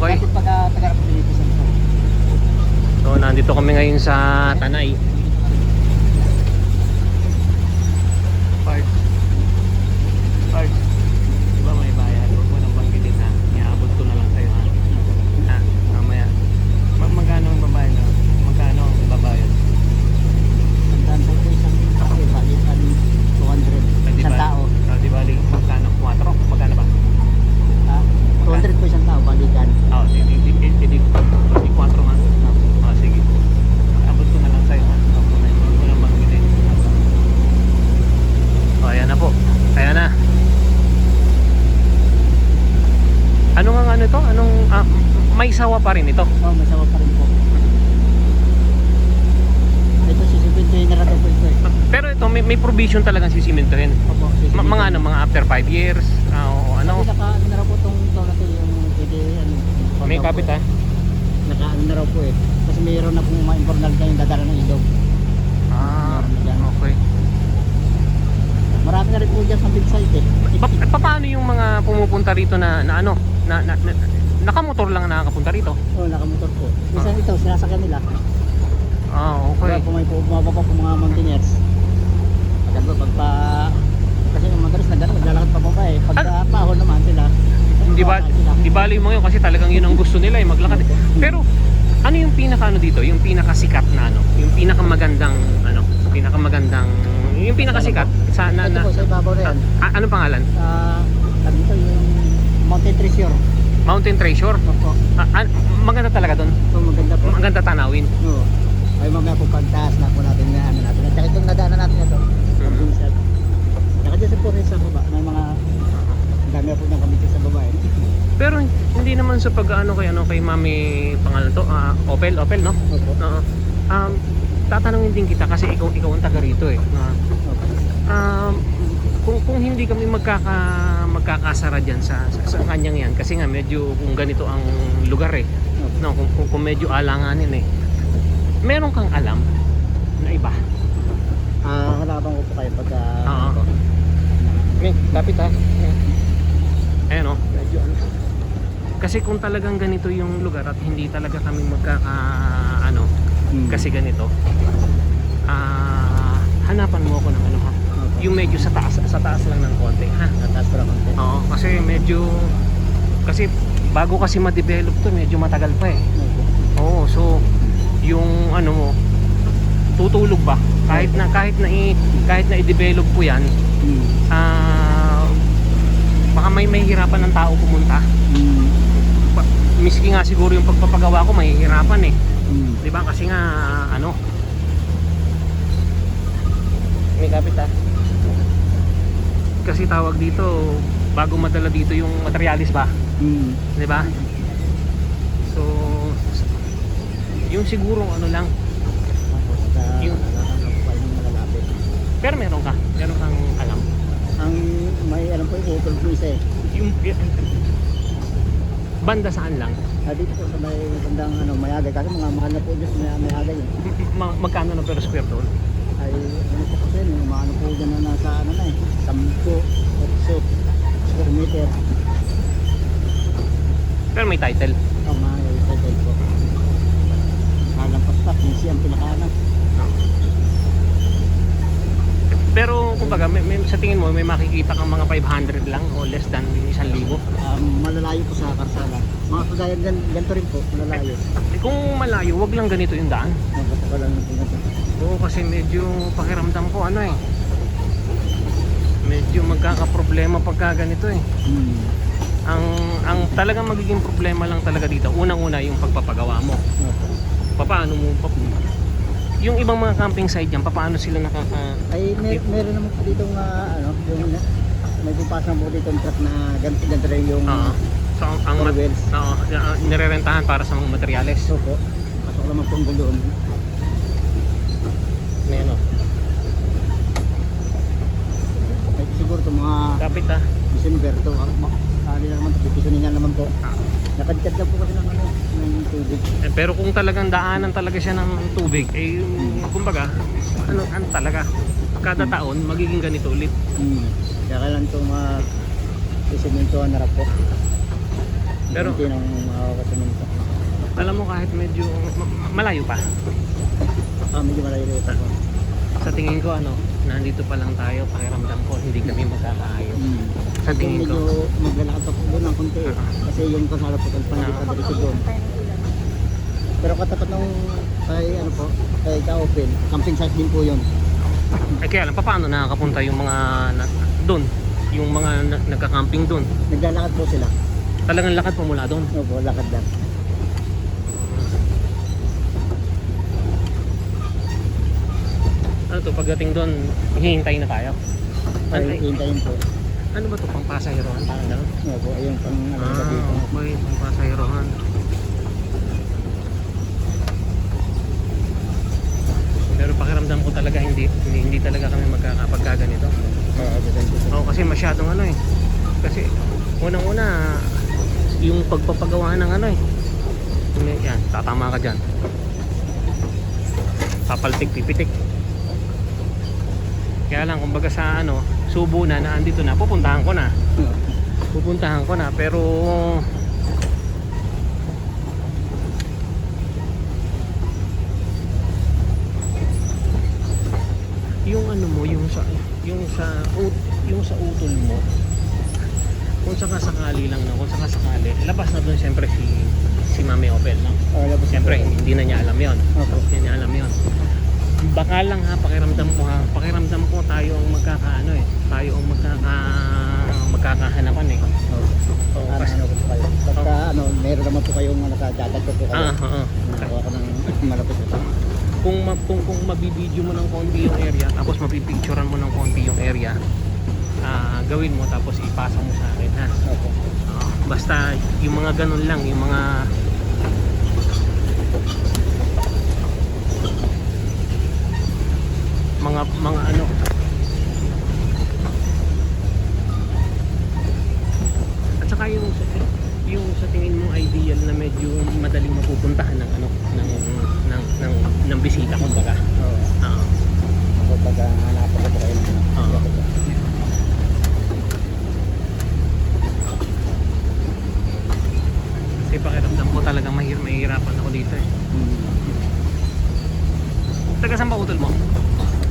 okay. Kasi pag tagarap ng Pilipinas po. So nandito kami ngayon sa Tanay. Parts. Parts. Diba may bayad? Huwag mo nang banggitin ha. Iabot ko na lang sa'yo ha. Ha, mamaya. Magkano ang babayad na? Magkano ang babayad? Tandaan po po isang balikan 200 isang tao. Di bali, magkano? 4? Magkano ba? 200 po isang tao balikan. Oo, hindi 4 nga. Sige. Abot ko na lang sa'yo ha. Huwag mo nang banggitin. O, ayan na po. Ayan na. Ano nga ano ito? Anong, may sawa pa rin ito? Oo, may sawa pa rin po. Ito sisimintuhin na rato po ito eh. Pero ito, may provision talagang sisimentohin. Opo, sisimintuhin. Mga ano, mga after 5 years, o ano? Kasi naka-ano na raw po itong natin yung pwede ano. May kapit ha? Naka-ano na raw po eh. Kasi mayroon na pong ma-informal kayong dadala ng ilog. Okay. Marami na rin po dyan sa big site eh. Paano yung mga pumupunta rito na ano, nakamotor lang nakakapunta rito? Oo, nakamotor po. Minsan ito, sinasakyan nila. Okay. Kung may bumababa po mga mountaineers. Maganda pagpa... Kasi yung madalas na gano'n, maglalakad pa baba eh. Pag pahon naman sila. Di bali mo yun kasi talagang yun ang gusto nila eh, maglakad. Pero ano yung pinaka ano dito? Yung pinakasikat na ano? Yung pinakamagandang ano? Yung pinakasikat sa Ito po, sa ibabaw na yan. Ano pangalan? Dito yung Mountain Treasure. Mountain Treasure? Opo. Maganda talaga doon. So maganda po. Maganda tanawin. Oo. Ay mamaya po pagtaas na po natin na ano natin. At saka itong nadaanan natin ito. Minsan. Saka dyan sa Pures sa baba, may mga dami po ng kami sa baba eh. Pero hindi naman sa pag-ano kay Mami pangalan to, Opel no? Opo. Oo. Tatanungin din kita kasi ikaw ang taga rito eh. Kung hindi kami magkakasara diyan sa kanyang yan kasi nga medyo kung ganito ang lugar eh. No, kung medyo alanganin eh. Meron kang alam na iba? Hanapan ko po kayo pagka... Oo. Lapit ha. Ayan o. Medyo ano. Kasi kung talagang ganito yung lugar at hindi talaga kami kasi ganito, hanapan mo ako ng ano ha. Yung medyo sa taas lang ng konti ha. Sa taas pa lang konti. Oo, kasi bago kasi ma-develop to medyo matagal pa eh. Oo, so yung ano mo tutulog ba kahit na i-develop ko yan, baka may hirapan ng tao pumunta. Miski nga siguro yung pagpapagawa ko mahihirapan eh. 'Di ba? Kasi nga ano, may kapit ha. Kasi tawag dito bago madala dito yung materialis ba? 'Di ba? So yung siguro ano lang yung pero meron kang alam. Ang may alam po yung utol po isa eh. Yung banda saan lang? Dito po sa may bandang Mayagay kasi mga mahal na po dyan sa Mayagay eh. Magkano na per square doon? Ay ano po kasi yung mga po dyan na nasa ano na eh 10, 8 square meter. Pero may title. Mga title po. Nalampas pa, pinsi ang pinakaana. Pero kumbaga sa tingin mo may makikita kang mga 500 lang o less than 1,000? Malalayo po sa karsada. Mga kagaya ganito rin po, malalayo. Kung malayo, wag lang ganito yung daan. Magkatagal lang po ganito. Oo, kasi medyo pakiramdam ko ano eh. Medyo magkakaproblema pagka ganito eh. Ang talagang magiging problema lang talaga dito, unang-una yung pagpapagawa mo. Paano mo yung ibang mga camping site diyan, paano sila ay meron naman po dito yung may pupasan po dito yung truck na ganito rin yung so ang nirerentahan para sa mga materyales. Opo. Pasok naman po ang doon. May ano? Ay siguro to mga kapit ha. December to. Ano naman to, pipisunin naman po. Nakadikad lang po kasi ng tubig. Pero kung talagang daanan talaga siya ng tubig, kumbaga, ano talaga, kada taon magiging ganito ulit. Kaya kailan ito ma-isimentohan na po. Pero Hindi nang makakasaminto. alam mo kahit medyo malayo pa. Medyo malayo ito po. Sa tingin ko nandito pa lang tayo, pakiramdam ko hindi kami magkakaayos. Sa Kasi tingin ko. medyo maglalakad pa po doon ng konti. Kasi yung kasara po kalpan hindi pa diretso doon. Pero katapat ng kay kay Ka-Open, camping site din po yun. Kaya lang, paano nakakapunta yung mga doon? Yung mga nagka-camping doon? Naglalakad po sila. Talagang lakad pa mula doon? Opo, lakad lang. Ano to, pagdating doon, hihintay na tayo? Ay, hintayin po. Ano ba to, pang pasaherohan? Parang gano'n? Opo, ayun pang dito. Okay, pang pasaherohan. Pero pakiramdam ko talaga hindi talaga kami magkakapagkaganito. Oo, kasi masyadong kasi unang-una yung pagpapagawa ng yan, tatama ka dyan, papaltik pipitik. Kaya lang kumbaga sa subo na andito na, pupuntahan ko na pero yung yung sa utol mo, kung sakasakali lang kung sakasakali labas na doon siyempre si Mami Opel siyempre hindi na niya alam yon. Hindi niya alam yon. Baka lang pakiramdam ko tayo ang tayo ang magkakahanapan Kasi kayo. Pagka meron naman po kayong nakadadag po kayo. Nakakuha ka ng malapit ito. Kung mabibideo mo ng konti yung area, tapos mapipicturean mo ng konti yung area, gawin mo tapos ipasa mo sa akin, ha? Opo. Basta yung mga ganun lang, yung mga at saka yung sa tingin mo ideal na medyo madaling mapupuntahan ng bisita kumbaga. Oo. Kapag hanapan ko po kayo ng Kasi pakiramdam ko talagang mahirapan ako dito eh. Taga saan ba utol mo?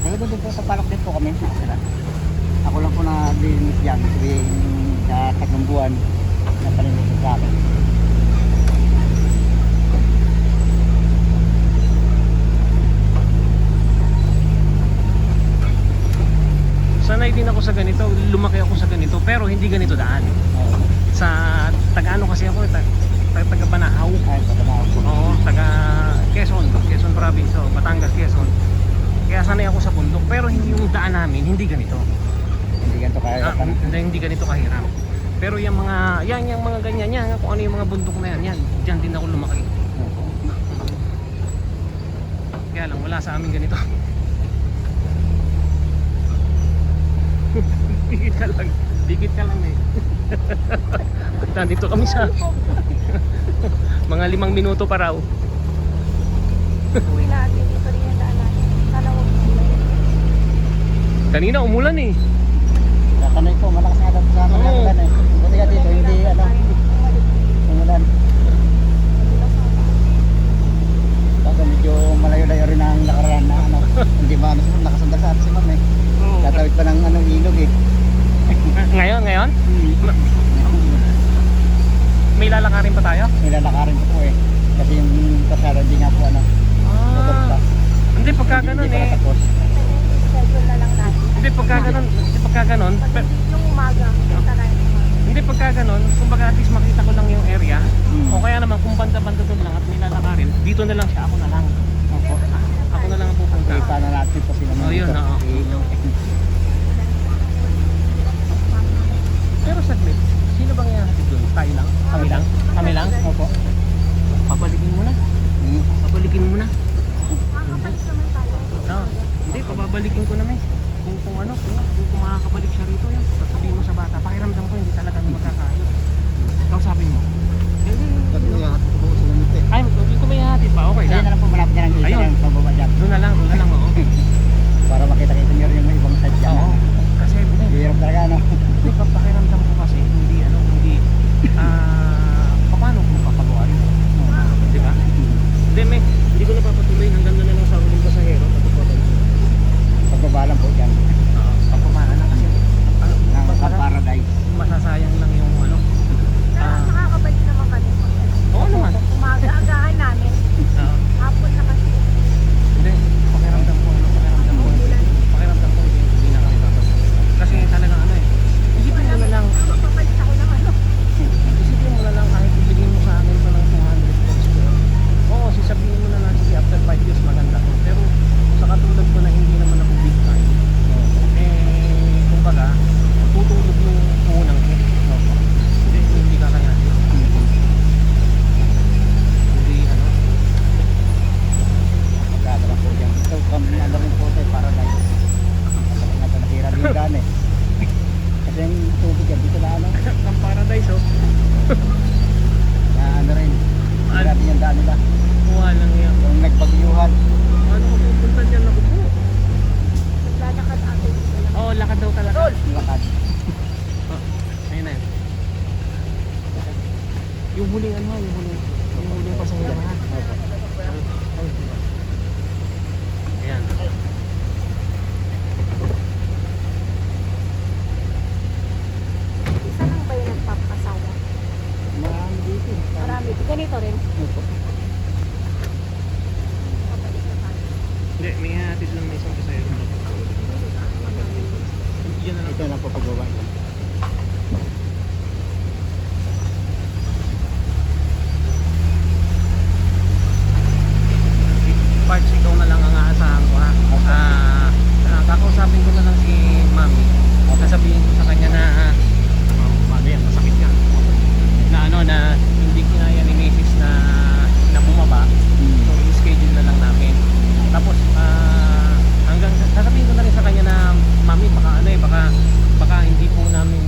Kaya doon po sa Palok din po kami. Ako lang po na-linis yan. Sa 3 buwan na panilis sa akin. Sanay din ako sa ganito, lumaki ako sa ganito, pero hindi ganito daan. Sa taga-ano kasi ako, taga Banahaw. Ay, pagkanaw po. Oo, taga Quezon province, Batangas, Quezon. Kaya sanay ako sa bundok, pero hindi yung daan namin, hindi ganito. Hindi ganito kaya. Hindi ganito kahirap. Pero yung mga ganyan yan, kung ano yung mga bundok na yan, diyan din ako lumaki. Kaya lang, wala sa amin ganito. Dikit ka lang eh. Nandito kami sa mga 5 minuto pa raw. Uwi natin dito rin yung daan natin. Sana huwag umulan. Kanina umulan eh. Tatanay po, malakas nga daw sa akin. Oo. Buti ka dito, hindi umulan. Kasi medyo malayo-layo rin ang nakaraan na hindi ba nakasandal sa atin si ma'am eh. Tatawid pa ng ilog eh. Ngayon? May lalakarin pa tayo? May lalakarin pa po eh. Kasi yung kasara hindi nga po motor pa. Hindi pagka ganun Hindi pa eh. natapos. Schedule na lang natin. Hindi pagka ganun. Pag yung umaga, punta tayo ng umaga. Hindi pagka ganun, kumbaga at least makita ko lang yung area. Hmm. O kaya naman kung banda-banda doon lang at may lalakarin, dito na lang siya, ako na lang. Opo. Ako na lang ang pupunta. Okay, paano natin po sila Oh, yun, oo. Pero saglit, sino bang ihahatid doon? Tayo lang? Kami lang? Kami lang? Opo. Pabalikin mo na. Pabalikin mo na. Makakabalik naman tayo. Hindi, pababalikin ko naman. Kung makakabalik siya rito, yan. Sasabihin mo sa bata, pakiramdam ko hindi talaga magkakaayos. Ikaw sabi mo, Yung huling ano, yung huling pasahero ha. Ayan. Isa lang ba yung nagpapasawa? Marami dito. Marami. Ganito rin. Opo. Pabalik na tayo. Hindi, may hatid lang na isang pasahero. Yan na lang. Ito lang po paggawa yan. Parts, ikaw na lang ang aasahan ko ha. Kakausapin ko na lang si Mami. Sasabihin ko sa kanya na paano yan, masakit yan. Na ano, na hindi kinaya ni Mrs. na bumaba. So, i-schedule na lang namin. Tapos, hanggang sasabihin ko na rin sa kanya na Mami, baka ano eh, baka hindi po namin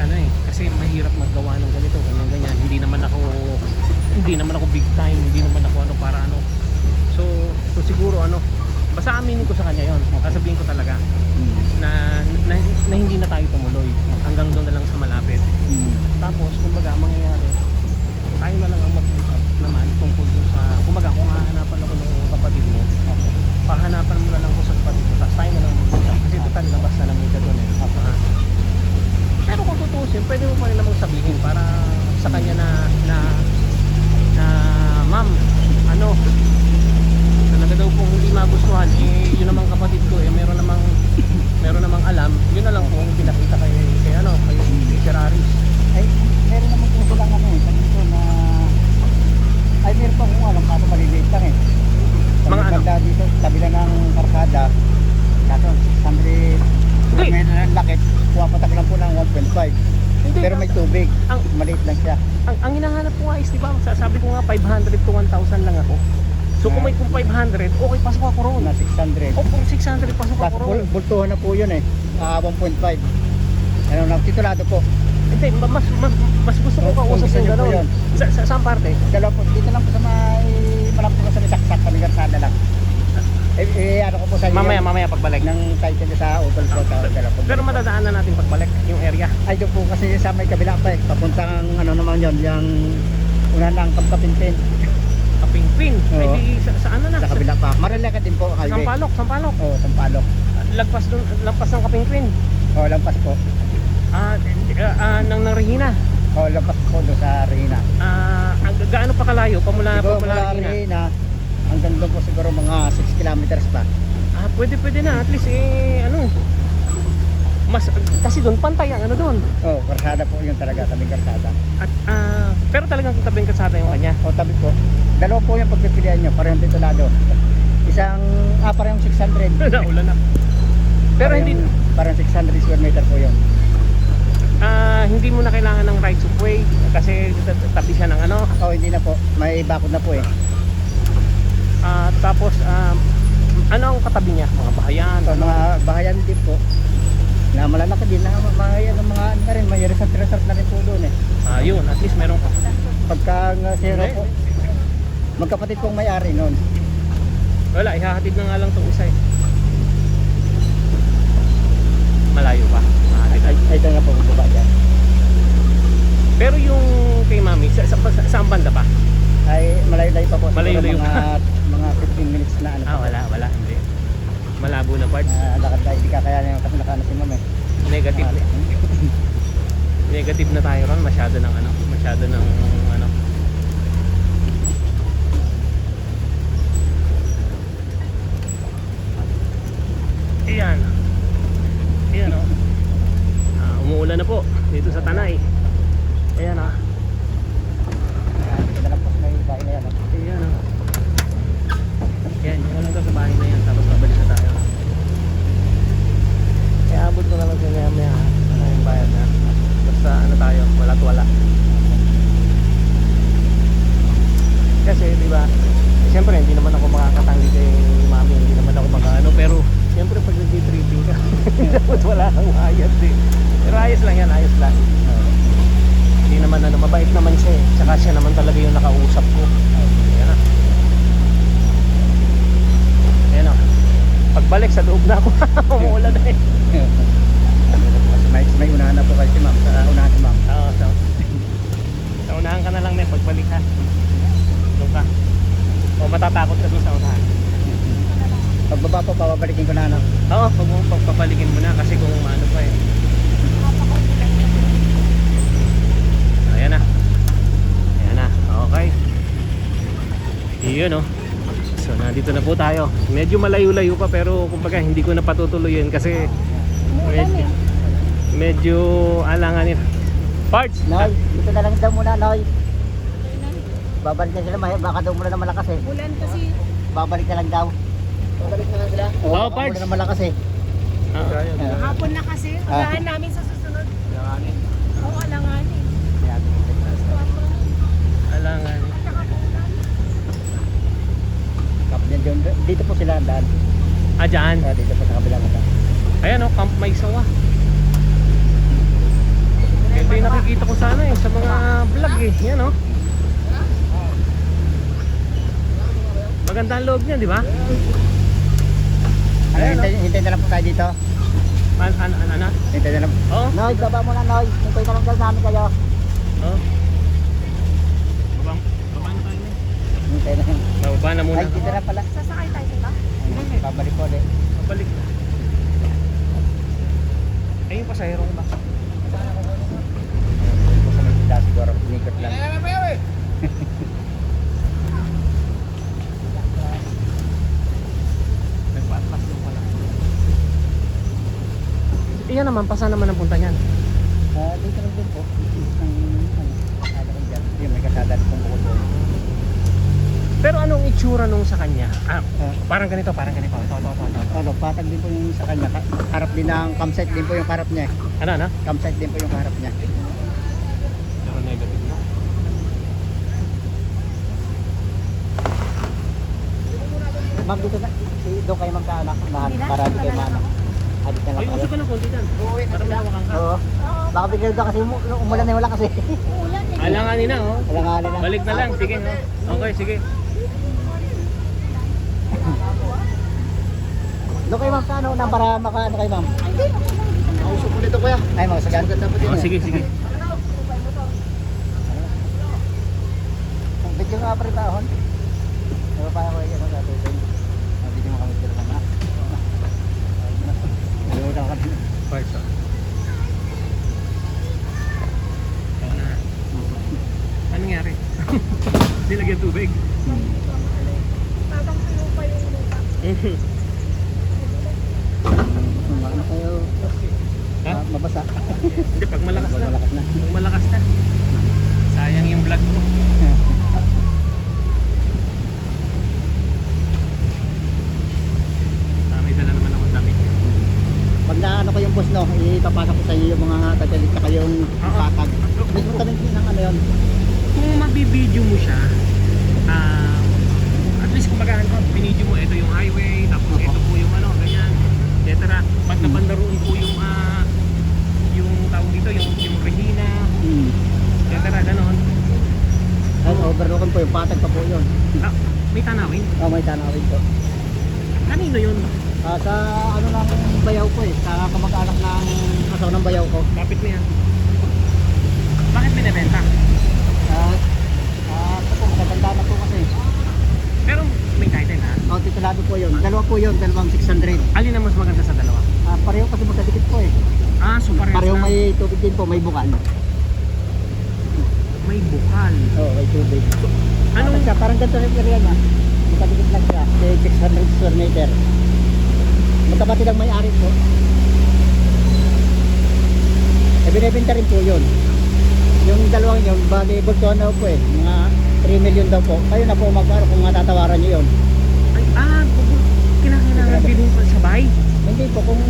ano eh, kasi mahirap maggawa ng ganito, ganyan. Hindi naman ako big time, hindi naman ako ano para ano. So siguro ano, basta aminin ko sa kanya yon. Sasabihin ko talaga na hindi na tayo tumuloy. Hanggang doon na lang sa malapit. Tapos, kumbaga, mangyayari, tayo na lang ang mag-usap naman tungkol dun sa, kumbaga, kung hahanapan ako ng kapatid mo, pahanapan mo na lang ko sa kapatid mo, tapos tayo na lang mag-usap. Kasi total, labas na lang ito doon eh. Pero kung tutusin, pwede mo pa rin namang sabihin para sa kanya na ma'am, ano, talaga daw kung hindi magustuhan, eh, yun namang kapatid ko, eh, meron namang alam, yun na lang kung pinakita kay Sir Aris. Ay, meron naman po silang ano eh, sabi ko na, ay meron pa kung alam, kaso maliliit lang eh. Mga ano? Banda dito, tabi lang ng karsada, kaso 600, Hindi. may lakit, pumapatak lang po ng 1.5. Hindi, Pero may tubig, ang- maliit lang siya. ang hinahanap ko nga is, di ba, sabi ko nga 500 to 1,000 lang ako. So kung 500, okay, pasok ako roon. Na 600. O kung 600, pasok ako Kaso roon. bultuhan na po yun eh, 1.5. Ano lang, titulado po. Hindi, mas gusto ko Kung kausap gusto yung niyo po gano'n. yun. Sa saan parte? Dalawa po, dito lang po sa may, malapit po sa may saksak, kami karsada lang. Ano ko po sa inyo. Mamaya pagbalik. Ng title sa Opel Pro dalawa po. Pero madadaan na natin pagbalik yung area. Ay doon po kasi sa may kabila pa eh, papuntang ano naman yon, yung una ng Kapkapinpin, Kapingpin. Ay Oo. di, sa ano na? sa kabila pa. Marilaka din po, highway. Sampalok. Oo, Sampalok. Lampas ng Kapingpin. Oo, lampas po. Ng Regina. Oo, lampas po doon sa Reyna. Gaano pa kalayo? Pamula Siguro mula Regina. Reyna, hanggang doon po siguro mga 6 kilometers pa. Pwede na. At least kasi doon pantay ang ano doon. Oo, karsada po yun talaga, tabing karsada. At pero talagang tabing kalsada yung kanya. Oo, tabi po. Dalawa po yung pagpipilian nyo, parehong titulado. Parehong 600. Naulan na. Pero Parang 600 square meter po yun. hindi mo na kailangan ng rights of way kasi tabi siya ng ano. Oo, hindi na po. May bakod na po eh. Tapos ano ang katabi niya? Mga bahayan. So, mga bahayan din po. Na malalaki din na mga na rin, may resort na rin po doon eh. Yun, at least meron Pagka zero po, magkapatid pong may-ari noon. wala, ihahatid na nga lang itong isa eh. Malayo pa. Ay, ito na po baba dyan. Pero yung kay Mami, saan banda pa? Ay, malayo-layo pa po. Siguro Malayo-layo mga 15 minutes na ano. Wala, hindi. Malabo na parts. Lakad tayo, hindi kakayanin kasi nakaano si ma'am eh. Negative. Negative na tayo ron, masyado ng ano. Ayan o. Umuulan na po dito sa Tanay. Ayan o. Ito na lang po, may bahay na yan. Ayan o. Ayan, yung lang sa bahay na yan. Tapos babalik na tayo. Kaya abot ko na lang siya maya yung bayad na. Basta ano tayo, wala't wala. Kasi di ba, siyempre hindi naman ako makakatanggi kay Mami, hindi naman ako makaano, pero siyempre pag nag-tripping ka, dapat wala kang hayat eh. Pero ayos lang yan, ayos lang. Hindi naman ano, mabait naman siya eh. Tsaka siya naman talaga yung nakausap ko. Ayan na. Ayan o. Pagbalik sa loob na ako, umuulan na eh. May unahan na po kayo si ma'am, sa unahan si ma'am. Oo, so. Sa unahan ka na lang may pagbalik ha. Doon ka. O matatakot ka doon sa unahan. Pagbaba po, babalikin ko na ano. Oo, pagpapalikin mo na kasi kung ano pa eh. Ayan na. Ayan na. Okay. Iyon oh. So nandito na po tayo. Medyo malayo-layo pa pero kumbaga hindi ko na patutuloyin kasi medyo alanganin. Parts! Noy, dito na lang daw muna, Noy. Babalik na sila, baka daw muna na malakas eh. Ulan kasi. Babalik na lang daw. Babalik na lang sila? Oo, baka parts. muna na malakas eh. Hapon na kasi. Unahan namin sa susunod. Alanganin. Oo, alanganin. Alanganin. Dito po sila ang daan. Ah, dyan. Dito po sa kabilang daan. Ayan oh, Camp Maysawa. Ito yung nakikita ko sana eh, sa mga vlog eh. Yan oh. Maganda ang loob niya, di ba? Ano, hintay na lang po tayo dito. Ano? Hintay na lang. Oo. Noy, baba muna, Noy. Hintay na lang daw namin kayo. Oo. Baba na tayo na. Hintay na lang. Bababa na muna. Ay, dito na pala. Sasakay tayo dito? Babalik ko ulit. Babalik na. Ay, yung pasahero ko ba? Susunod sila siguro. Inikot lang. Nagpa-atlas yung pala. Iyan naman, pasan naman ang punta niyan. Dito lang din po. Ano ko dyan. Yung may kasada kung bukod doon. Pero anong itsura nung sa kanya? Parang ganito, parang ganito. Ito. Ano, patag din po yung sa kanya. Harap din ng campsite din po yung harap niya. Ano? Campsite din po yung harap niya. Pero negative na. Ma'am, dito na. Doon kayo magkaanak. Para di kayo maanak. Adit na lang Ay, kayo. usok ka na konti dyan. Para malawakan ka. Oo. Baka bigla doon kasi umulan na wala kasi. Ulan eh. Alanganin na oh. Wala nga na. Balik na lang, sige no. Okay, sige. Doon kayo ma'am sa ano na para makaano kayo ma'am. Ay, usok ulit kuya. Ay, mga sagan. Oh, sige. Video nga pa rin taon. Diba pa ako yung ano natin? Video mo kami sila na. Ayun kami. Parts oh. Ano nangyari? Nilagyan tubig. Tatang sino pa yung lupa. Ano kayo? Ha? Mabasa. Hindi, pag malakas na. Malakas na. Pag malakas na. Sayang yung vlog ko. May dala naman ako damit. Pag naano ko yung boss no, ipapasok ko sa iyo yung mga tatalit sa kayong patag. Meron kami ng ano yun. Kung mabibideo mo siya, at least kung baga binidyo mo, ito yung highway, tapos ito po yung ano, ganyan, etc. Pag nabandaroon po yung tawag dito, yung Regina, etc. Ganon. Ay, overlookan po yung patag pa po yun. May tanawin. May tanawin po. Kanino yun? Sa ano ng bayaw ko sa kamag-anak ng asawa ng bayaw ko. Kapit mo yan. Bakit binibenta? Ito po, maganda na po kasi. Pero may title ha? Titulado po yun. Dalawa po yun, dalawang 600. Alin ang mas maganda sa dalawa? Pareho kasi magkadikit po eh. So parehas Pareho na. may tubig din po, may bukal. May bukal. Oo, may tubig. Anong Siya, parang ganito rin area niya. Magkadikit lang siya. 600 square meter. Magkapatid ang may-ari po. Binibenta rin po yun. Yung dalawang yun, bali bultuan na po eh. Mga 3 million daw po. Kayo na po magkano kung matatawaran nyo yun. kinakailangan bilhin pa sa bahay? Hindi po, kung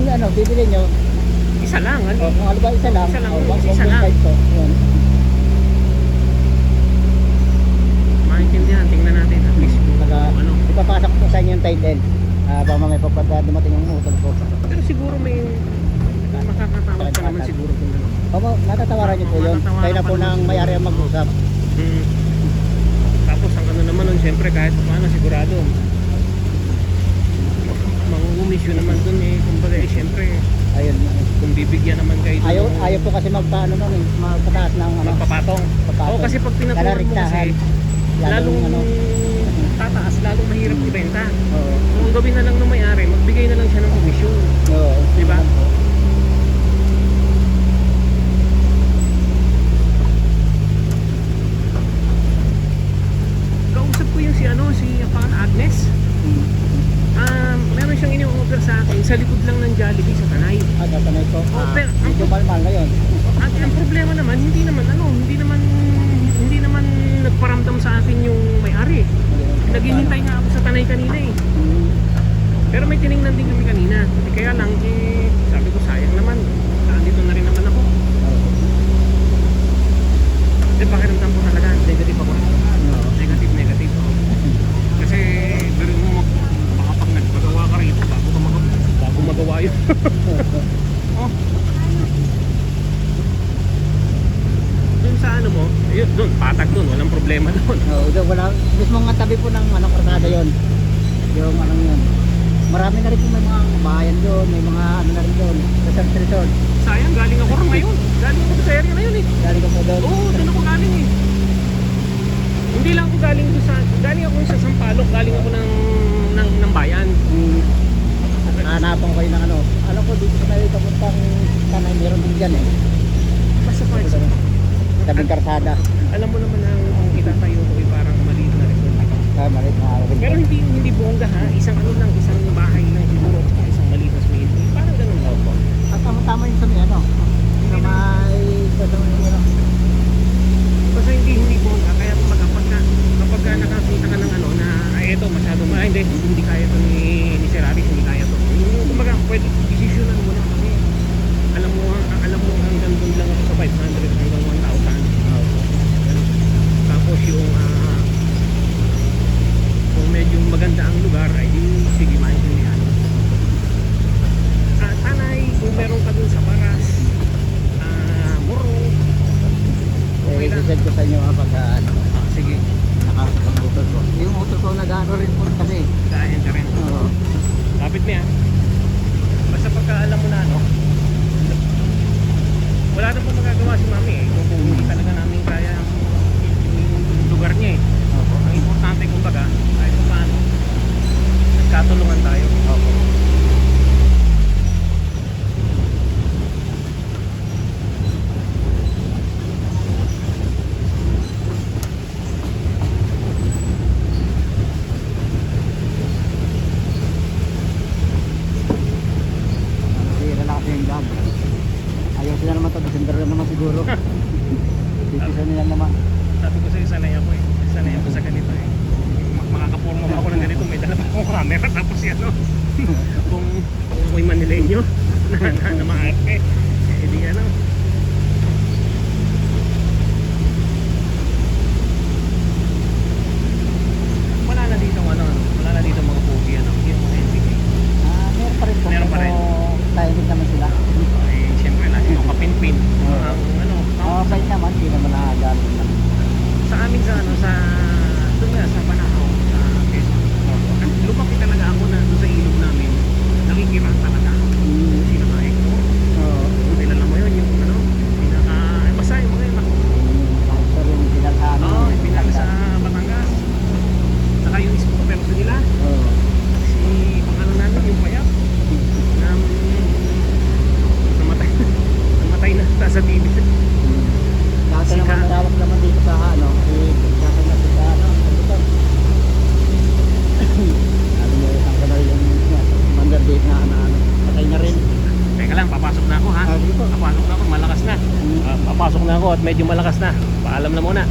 ano, bibili nyo, Isa lang, ano? kung ano ba isa lang, Isa lang, o, isa lang. 1.5 po. Yun. Maintindihan, tingnan natin at least kung ano. Ipapasok po sa inyo yung title. Baka may pagpagka dumating yung utol po. Pero siguro may makakatawag pa naman siguro kung ano. Opo, natatawaran nyo po yun. Matatawaran Kayo na pa po naman ng siguro. may-ari ang mag-usap. Tapos ang ano naman nun, siyempre kahit paano sigurado mangungumisyon naman dun eh. Kumbaga eh, siyempre Ayun. kung bibigyan naman kayo dun, Ayaw po kasi magpaano nun eh, magpataas ng ano, magpapatong. papatong. kasi pag pinatulan mo kasi, lalong ano. tataas, lalong mahirap ibenta. Oo. Kung ang gawin na lang ng may-ari, magbigay na lang siya ng komisyon. Oo. Di ba? Kausap ko yung si Agnes. Meron siyang ini-order sa akin sa likod lang ng Jollibee sa Tanay. Tatanay ko. Oh, pero Medyo malmal ngayon. At ang problema naman, hindi naman nagparamdam sa akin yung may-ari. Naghihintay nga ako sa Tanay kanina eh. Pero may tiningnan din kami kanina. Kaya lang, sabi ko sayang naman. Nandito na rin naman ako. Pakiramdam ko talaga, negative ako. Negative. Oh. Kasi, pero mo baka pag nagpagawa ka rito, bago magawa yun. Oh. Doon sa ano mo, yun, doon, patag doon, walang problema doon. Oo, doon wala. Mismo nga tabi po ng karsada yon. Yung yun. Marami na rin po may mga bahayan doon, may mga na rin doon. Resort. Sayang, galing ako rin ngayon. Galing ako sa area na yun eh. Galing ko po doon. Oo, doon ako galing eh. Hindi lang ako galing doon galing ako sa Sampaloc, galing ako ng bayan. Hanapan ko kayo ng ano. Alam ko dito sa may papuntang Tanay, meron din dyan eh. Basta parts. Tabing karsada. Alam mo naman ang itatayo ko ay parang maliit na rin. Maliit na rin. Pero hindi bongga ha, isang bahay lang siguro, isang maliit na sumilit. Parang ganun daw po. At tama yun sa may ano. Sa may ano. Basta hindi bongga, kaya kapag nakakita ka ng ano na eto masyado hindi kaya to ni Seraris, hindi kaya to. Kumbaga pwede desisyonan mo na kasi alam mo hanggang doon lang ako sa 500 hanggang 1,000. Tapos yung kung medyo maganda ang lugar ay sige maintindihan. Tanay, kung meron ka dun sa Paras, Moro, okay lang. I-send ko sa inyo kapag ano. Sige, Nakasok ang motor ko. Yung motor ko nag-ano rin po kasi. kain ka rin. Oo. Lapit mo yan. Basta pagka alam mo na ano, wala na po magagawa si Mami eh. Kung hindi talaga namin kaya yung lugar niya eh. Ang importante kumbaga, kahit kung paano, nagkatulungan tayo. Opo. Sira na kasi yung job. Ayaw sila naman ito, December na naman siguro. Dito nila naman. Sabi ko sa'yo, sanay ako eh. Sanay ako sa ganito eh. Makakapurma pa ako ng ganito, may dala pa akong camera. Tapos yan o, kung may Manileño na maarte, eh di ano. Wala na dito mga pogi ano, yung mga NTK. Meron pa rin po. Meron pa rin. Timing naman sila. Ay, siyempre na, yung kapinpin. Ang ano, Bait naman, hindi naman nakagalit lang. sa amin doon nga sa Banahaw, sa Quezon. Lumaki talaga ako na doon sa ilog namin. Nakikirang talaga ako. Sinakain ko. Kilala mo yun, yung ano, basta yung mga yun ako. Ito rin pinalhan. Oo, pinala sa Batangas. Saka yung spokesperson nila, si pangano namin, yung payap. Namatay na sa TV. Dati naman narawak naman dito sa ano, dati na sa ano, sabi mo isang kanal yung mandardate na ano, patay na rin. Teka lang, papasok na ako ha. Sige po. Papasok na ako, malakas na. Papasok na ako at medyo malakas na. Paalam na muna.